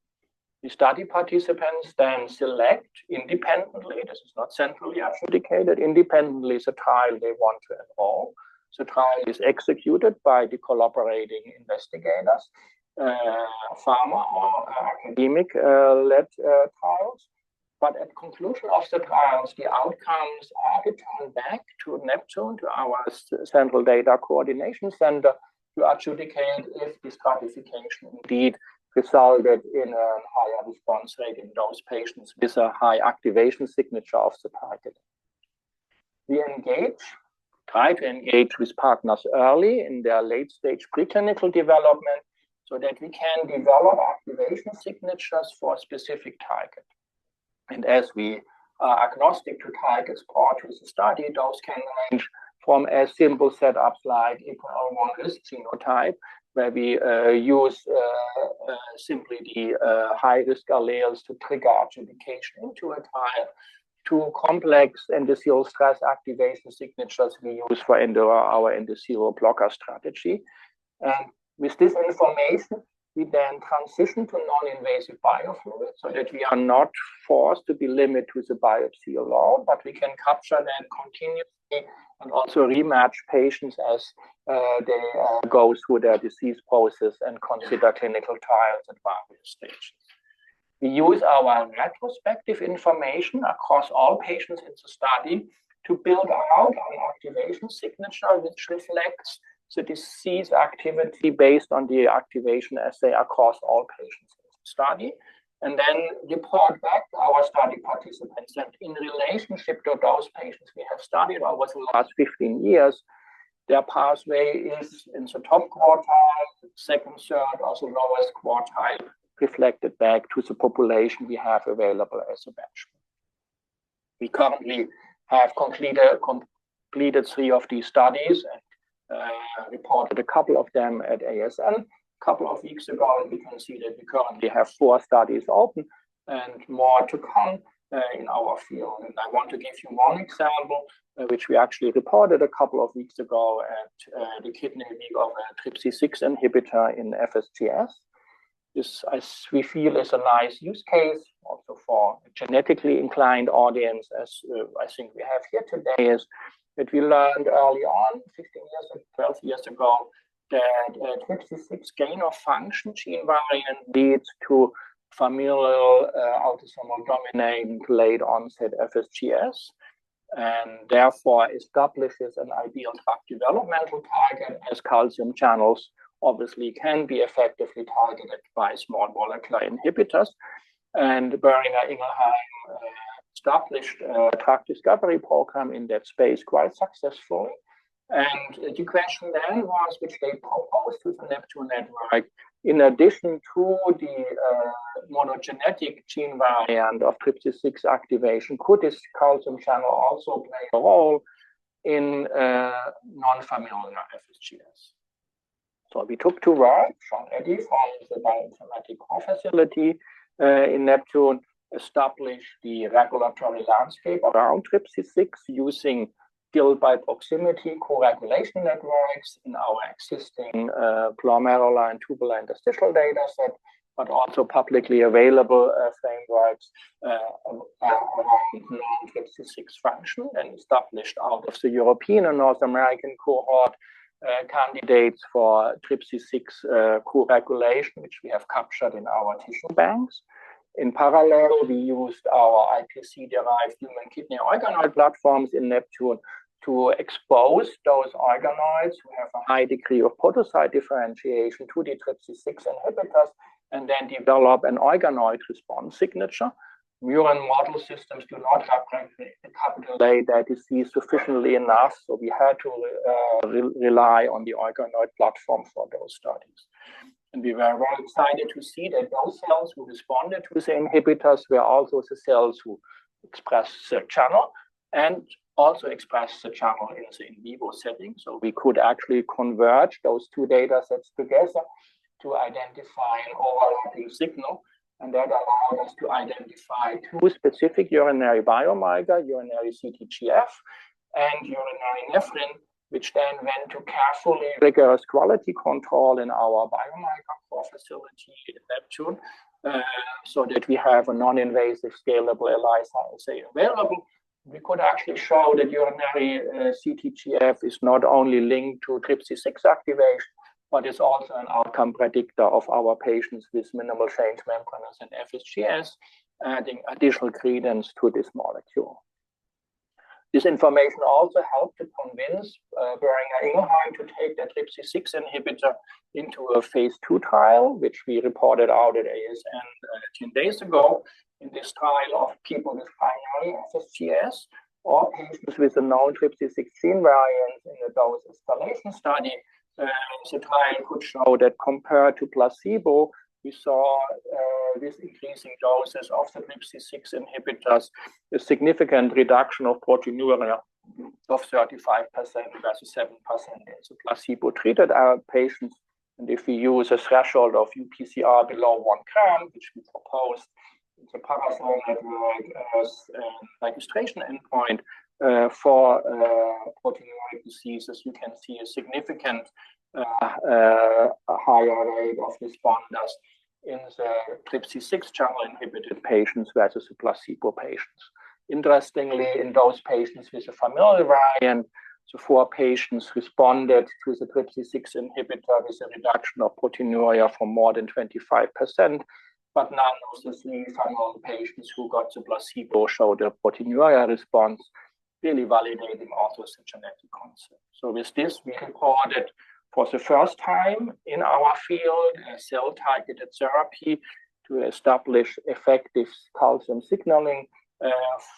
The study participants then select independently, this is not centrally adjudicated, independently the trial they want to enroll. The trial is executed by the collaborating investigators, pharma or academic-led trials. But at conclusion of the trials, the outcomes are returned back to Neptune, to our Central Data Coordination Center, to adjudicate if the stratification indeed resulted in a higher response rate in those patients with a high activation signature of the target. We try to engage with partners early in their late-stage preclinical development so that we can develop activation signatures for a specific target. And as we are agnostic to targets brought to the study, those can range from as simple setups like APOL1 risk genotype, where we use simply the high-risk alleles to trigger adjudication into a trial, to complex endothelial stress activation signatures we use for our endothelial blocker strategy. And with this information, we then transition to non-invasive biofluids so that we are not forced to be limited to the biopsy alone, but we can capture that continuously and also rematch patients as they go through their disease process and consider clinical trials at various stages. We use our retrospective information across all patients in the study to build out an activation signature which reflects the disease activity based on the activation assay across all patients in the study, and then report back to our study participants. And in relationship to those patients we have studied over the last 15 years, their pathway is in the top quartile, second, third, or the lowest quartile, reflected back to the population we have available as a benchmark. We currently have completed 3 of these studies and reported a couple of them at ASN a couple of weeks ago, and we can see that we currently have 4 studies open and more to come in our field. And I want to give you one example, which we actually reported a couple of weeks ago at the Kidney Week of a TRPC6 inhibitor in FSGS. This, as we feel, is a nice use case also for a genetically inclined audience, as I think we have here today, is that we learned early on, 15 years, 12 years ago, that TRPC6 gain of function gene variant leads to familial autosomal dominant late onset FSGS, and therefore establishes an ideal drug developmental target, as calcium channels obviously can be effectively targeted by small molecular inhibitors. And Boehringer Ingelheim established a drug discovery program in that space quite successfully. And the question then was, which they proposed to the Neptune network, in addition to the monogenetic gene variant of TRPC6 activation, could this calcium channel also play a role in non-familial FSGS? So we took to work Sean Eddy from the Bioinformatics core facility in Neptune, established the regulatory landscape around TRPC6 using guilt by proximity co-regulation networks in our existing glomerular and tubular interstitial data set, but also publicly available frameworks around non-TRPC6 function and established out of the European and North American cohort candidates for TRPC6 co-regulation, which we have captured in our tissue banks. In parallel, we used our iPSC-derived human kidney organoid platforms in Neptune to expose those organoids who have a high degree of podocyte differentiation to the TRPC6 inhibitors, and then develop an organoid response signature. Murine model systems do not recapitulate that disease sufficiently enough, so we had to rely on the organoid platform for those studies. And we were very excited to see that those cells who responded to the inhibitors were also the cells who express the channel and also express the channel in the in vivo setting. So we could actually converge those two data sets together to identify an overlapping signal. And that allowed us to identify two specific urinary biomarker, urinary CTGF and urinary nephrin, which then went to carefully rigorous quality control in our biomarker core facility in Neptune, so that we have a non-invasive scalable ELISA assay available. We could actually show that urinary CTGF is not only linked to TRPC6 activation, but is also an outcome predictor of our patients with minimal change membranous and FSGS, adding additional credence to this molecule. This information also helped to convince Boehringer Ingelheim to take the TRPC6 inhibitor into a phase 2 trial, which we reported out at ASN 10 days ago. In this trial of people with primary FSGS or patients with a known TRPC6 gene variant in a dose escalation study, the trial could show that compared to placebo, we saw with increasing doses of the TRPC6 inhibitors a significant reduction of proteinuria of 35% versus 7% in the placebo-treated patients. And if we use a threshold of UPCR below 1 gram, which we proposed in the Parasol network as a registration endpoint for proteinuric diseases, you can see a significant higher rate of responders in the TRPC6 channel inhibited patients versus the placebo patients. Interestingly, in those patients with a familial variant, the 4 patients responded to the TRPC6 inhibitor with a reduction of proteinuria from more than 25%, but none of the 3 familial patients who got the placebo showed a proteinuria response, really validating also the genetic concept. So with this, we reported for the first time in our field a cell-targeted therapy to establish effective calcium signaling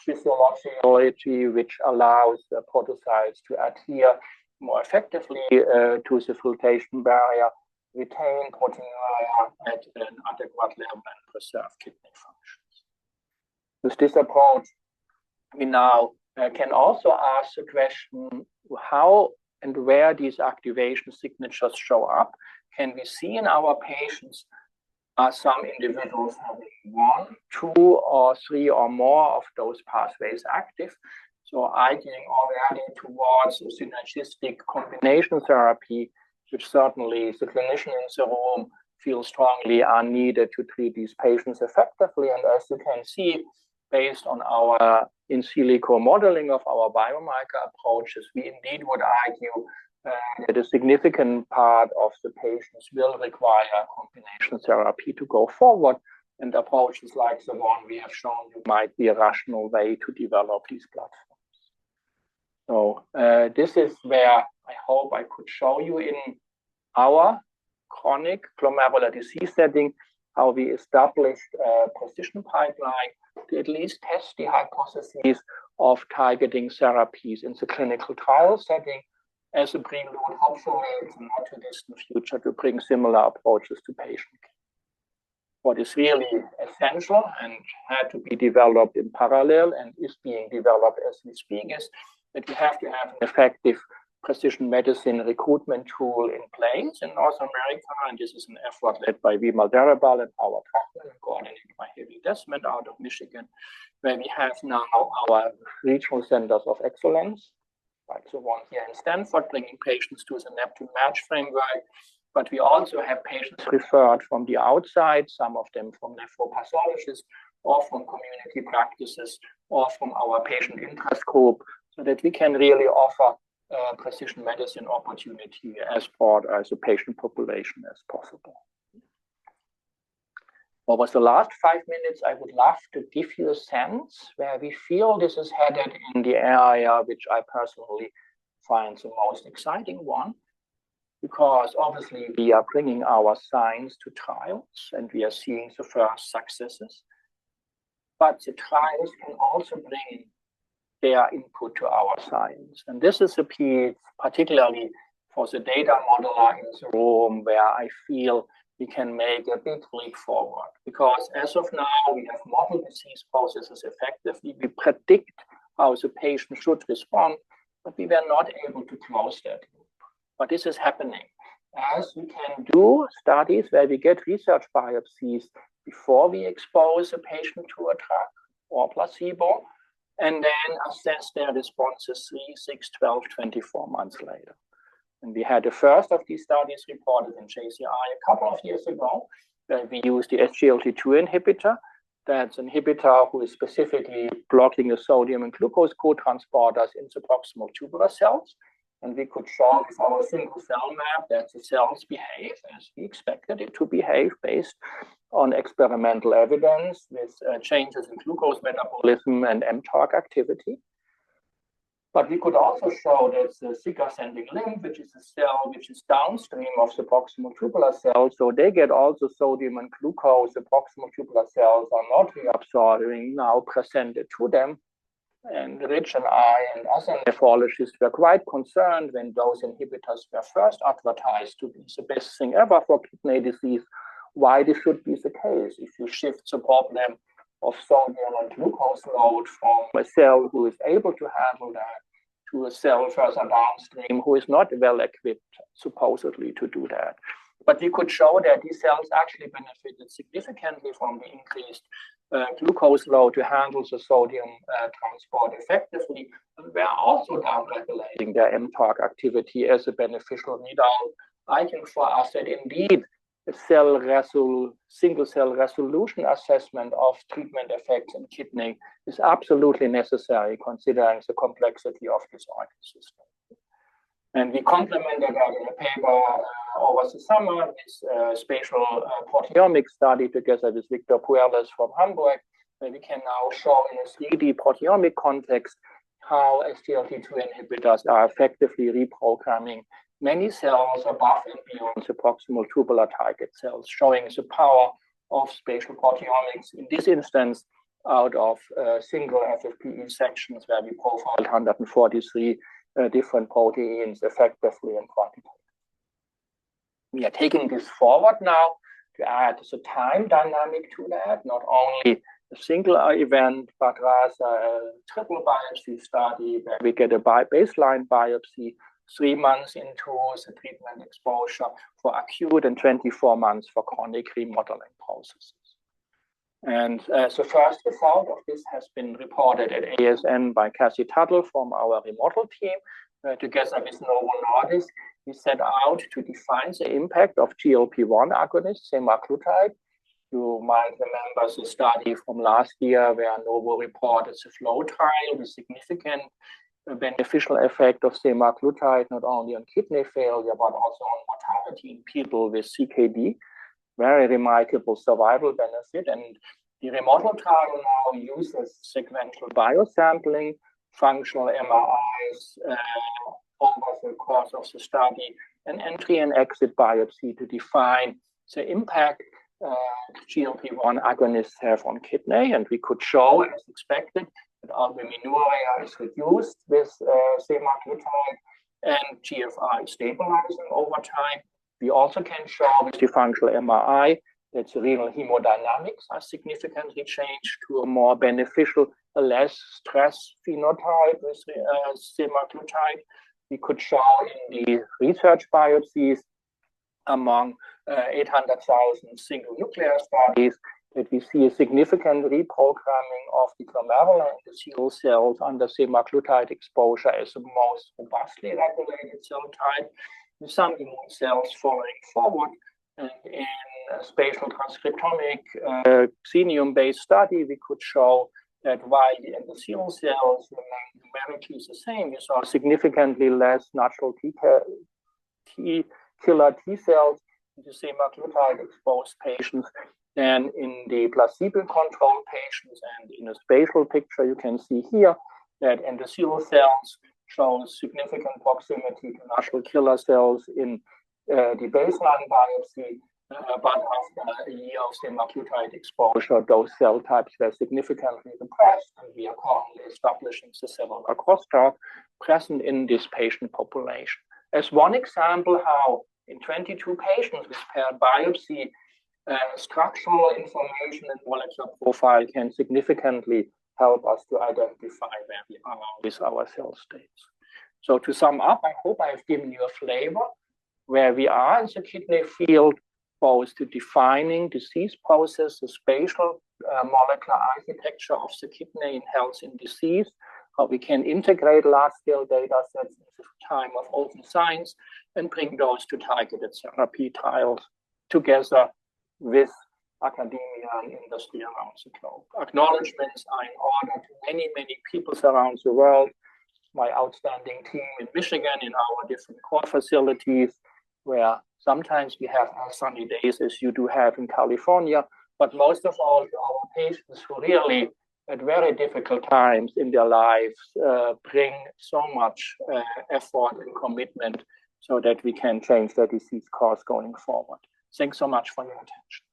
physiology, which allows the podocytes to adhere more effectively to the filtration barrier, retain proteinuria at an adequate level, and preserve kidney functions. With this approach, we now can also ask the question, how and where these activation signatures show up. Can we see in our patients are some individuals having 1, 2, or 3 or more of those pathways active? So arguing already towards a synergistic combination therapy, which certainly the clinician in the room feels strongly are needed to treat these patients effectively. And as you can see, based on our in silico modeling of our biomarker approaches, we indeed would argue that a significant part of the patients will require combination therapy to go forward, and approaches like the one we have shown you might be a rational way to develop these platforms. So this is where I hope I could show you in our chronic glomerular disease setting how we established a precision pipeline to at least test the hypotheses of targeting therapies in the clinical trial setting as a prelude, hopefully in the not too distant future, to bring similar approaches to patient care. What is really essential and had to be developed in parallel and is being developed as we speak is that we have to have an effective precision medicine recruitment tool in place in North America, and this is an effort led by Vimal Derabal and Howard Hoffman and coordinated by Haley Desmond out of Michigan, where we have now our regional centers of excellence like the one here in Stanford, bringing patients to the Neptune match framework. But we also have patients referred from the outside, some of them from nephropathologists or from community practices or from our patient interest group, so that we can really offer precision medicine opportunity as broad as a patient population as possible. Over the last 5 minutes, I would love to give you a sense where we feel this is headed in the area which I personally find the most exciting one, because obviously we are bringing our science to trials and we are seeing the first successes. But the trials can also bring their input to our science. And this is a piece, particularly for the data modeler in the room, where I feel we can make a big leap forward. Because as of now, we have modeled disease processes effectively. We predict how the patient should respond, but we were not able to close that loop. But this is happening, as we can do studies where we get research biopsies before we expose a patient to a drug or placebo, and then assess their responses 3, 6, 12, 24 months later. And we had the first of these studies reported in JCI a couple of years ago, where we used the SGLT2 inhibitor. That's an inhibitor who is specifically blocking the sodium and glucose co-transporters in the proximal tubular cells. And we could show with our single cell map that the cells behave as we expected it to behave based on experimental evidence with changes in glucose metabolism and mTOR activity. But we could also show that the sick-ascending limb, which is a cell which is downstream of the proximal tubular cells, so they get also sodium and glucose, the proximal tubular cells are not reabsorbing, now presented to them. And Rich and I and other nephrologists were quite concerned when those inhibitors were first advertised to be the best thing ever for kidney disease, why this should be the case. If you shift the problem of sodium and glucose load from a cell who is able to handle that to a cell further downstream who is not well equipped, supposedly, to do that. But we could show that these cells actually benefited significantly from the increased glucose load to handle the sodium transport effectively, and we're also down-regulating their mTOR activity as a beneficial readout. I think for us that indeed a single cell resolution assessment of treatment effects in kidney is absolutely necessary considering the complexity of this organ system. And we complemented that in a paper over the summer with a spatial proteomic study together with Victor Puerles from Hamburg, where we can now show in a 3D proteomic context how SGLT2 inhibitors are effectively reprogramming many cells above and beyond the proximal tubular target cells, showing the power of spatial proteomics, in this instance, out of single FFPE sections where we profiled 143 different proteins effectively and quantitatively. We are taking this forward now to add the time dynamic to that, not only a single event, but rather a triple biopsy study where we get a baseline biopsy 3 months into the treatment exposure for acute and 24 months for chronic remodeling processes. And the first result of this has been reported at ASN by Cassie Tuttle from our remodel team. Together with Novo Nordisk, we set out to define the impact of GLP-1 agonist, semaglutide. You might remember the study from last year where Novo reported the FLOW trial with significant beneficial effect of semaglutide, not only on kidney failure, but also on mortality in people with CKD. Very remarkable survival benefit. And the remodel trial now uses sequential biosampling, functional MRIs over the course of the study, and entry and exit biopsy to define the impact GLP-1 agonists have on kidney. And we could show, as expected, that albuminuria is reduced with semaglutide and GFR is stabilizing over time. We also can show with the functional MRI that the renal hemodynamics are significantly changed to a more beneficial, a less stress phenotype with semaglutide. We could show in the research biopsies among 800,000 single nuclear studies that we see a significant reprogramming of the glomerular endothelial cells under semaglutide exposure as the most robustly regulated cell type, with some immune cells following forward. And in a spatial transcriptomic xenium-based study, we could show that while the endothelial cells remain numerically the same, we saw significantly less natural killer T cells in the semaglutide-exposed patients than in the placebo-controlled patients. And in a spatial picture, you can see here that endothelial cells show significant proximity to natural killer cells in the baseline biopsy, but after a year of semaglutide exposure, those cell types were significantly depressed, and we are currently establishing the cellular crosstalk present in this patient population. As one example, how in 22 patients with paired biopsy, structural information and molecular profile can significantly help us to identify where we are with our cell states. So to sum up, I hope I've given you a flavor where we are in the kidney field, both to defining disease process, the spatial molecular architecture of the kidney in health and disease, how we can integrate large-scale data sets in the time of open science and bring those to targeted therapy trials together with academia and industry around the globe. Acknowledgements are in order to many, many people around the world, my outstanding team in Michigan, in our different core facilities, where sometimes we have as sunny days as you do have in California, but most of all to our patients who really, at very difficult times in their lives, bring so much effort and commitment so that we can change the disease course going forward. Thanks so much for your attention.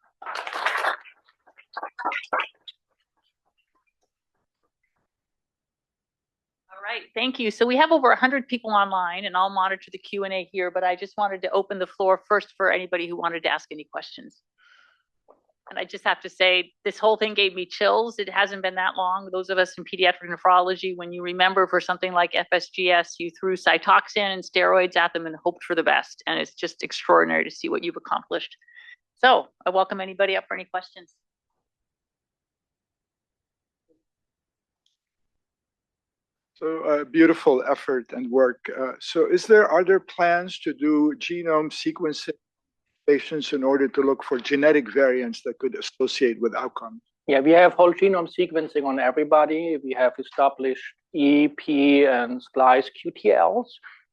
All right, thank you. So we have over 100 people online, and I'll monitor the Q&A here, but I just wanted to open the floor first for anybody who wanted to ask any questions. And I just have to say, this whole thing gave me chills. It hasn't been that long. Those of us in pediatric nephrology, when you remember for something like FSGS, you threw Cytoxan and steroids at them and hoped for the best. And it's just extraordinary to see what you've accomplished. So I welcome anybody up for any questions. So beautiful effort and work. So are there plans to do genome sequencing patients in order to look for genetic variants that could associate with outcomes? Yeah, we have whole genome sequencing on everybody. We have established EP and splice QTLs.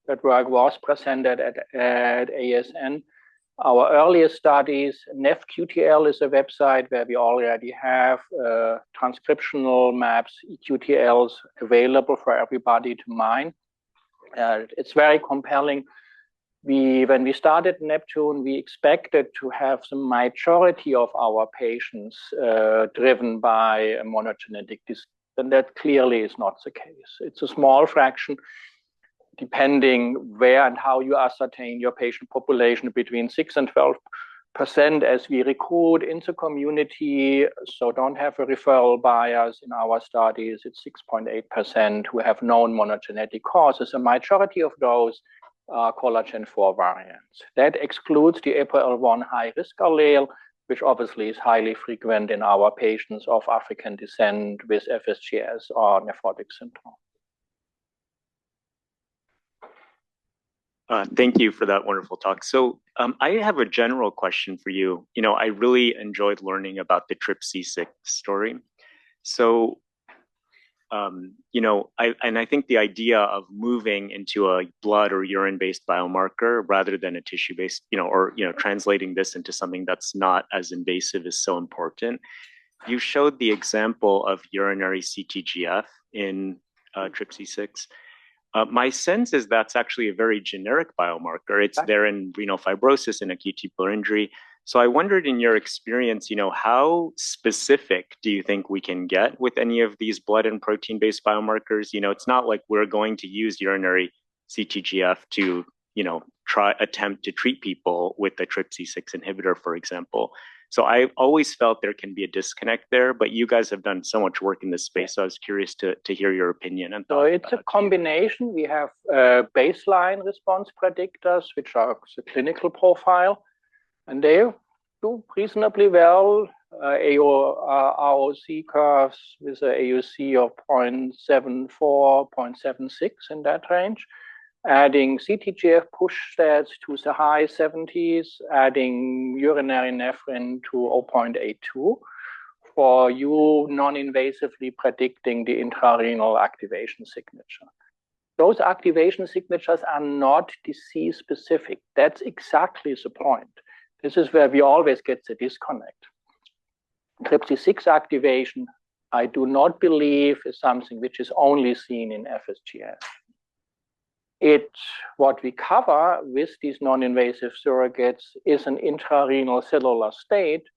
That work was presented at ASN. Our earliest studies, NephQTL is a website where we already have transcriptional maps, QTLs available for everybody to mine. It's very compelling. When we started Neptune, we expected to have the majority of our patients driven by a monogenetic disease, and that clearly is not the case. It's a small fraction, depending where and how you ascertain your patient population, between 6 and 12% as we recruit into community, so don't have a referral bias in our studies. It's 6.8% who have known monogenetic causes. A majority of those are collagen 4 variants. That excludes the APOL1 high-risk allele, which obviously is highly frequent in our patients of African descent with FSGS or nephrotic syndrome. Thank you for that wonderful talk. So I have a general question for you. I really enjoyed learning about the TRPC6 story. So, I think the idea of moving into a blood or urine-based biomarker rather than a tissue-based, translating this into something that's not as invasive is so important. You showed the example of urinary CTGF in TRPC6. My sense is that's actually a very generic biomarker. It's there in renal fibrosis and acute tubular injury. So I wondered, in your experience, how specific do you think we can get with any of these blood and protein-based biomarkers? It's not like we're going to use urinary CTGF to, attempt to treat people with the TRPC6 inhibitor, for example. So I always felt there can be a disconnect there, but you guys have done so much work in this space. So I was curious to hear your opinion. And so it's a combination. We have baseline response predictors, which are the clinical profile, and they do reasonably well ROC curves with a AUC of 0.74, 0.76 in that range. Adding CTGF push stats to the high 70s, adding urinary nephrin to 0.82 for you non-invasively predicting the intrarenal activation signature. Those activation signatures are not disease specific. That's exactly the point. This is where we always get the disconnect. TRPC6 activation, I do not believe, is something which is only seen in FSGS. What we cover with these non-invasive surrogates is an intrarenal cellular state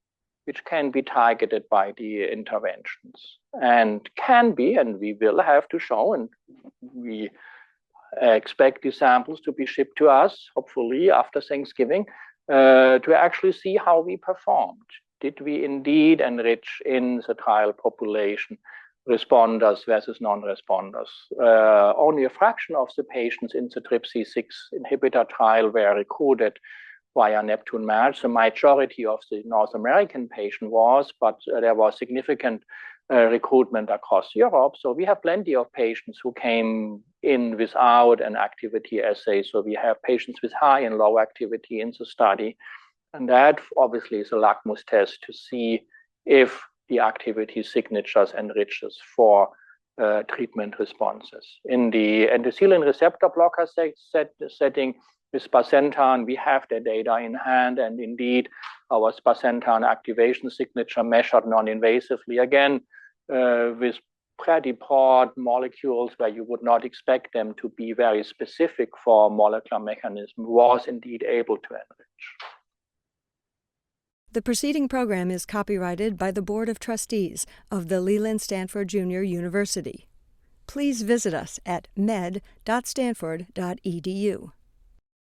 which can be targeted by the interventions and can be, and we will have to show, and we expect the samples to be shipped to us, hopefully after Thanksgiving, to actually see how we performed. Did we indeed enrich in the trial population responders versus non-responders? Only a fraction of the patients in the TRPC6 inhibitor trial were recruited via Neptune match. The majority of the North American patient was, but there was significant recruitment across Europe. So we have plenty of patients who came in without an activity assay. So we have patients with high and low activity in the study. And that obviously is a litmus test to see if the activity signatures enriches for treatment responses. In the endothelin receptor blocker setting with sparsentan, we have the data in hand, and indeed our sparsentan activation signature measured non-invasively, again, with pretty broad molecules where you would not expect them to be very specific for molecular mechanism, was indeed able to enrich. The preceding program is copyrighted by the Board of Trustees of the Leland Stanford Junior University. Please visit us at med.stanford.edu.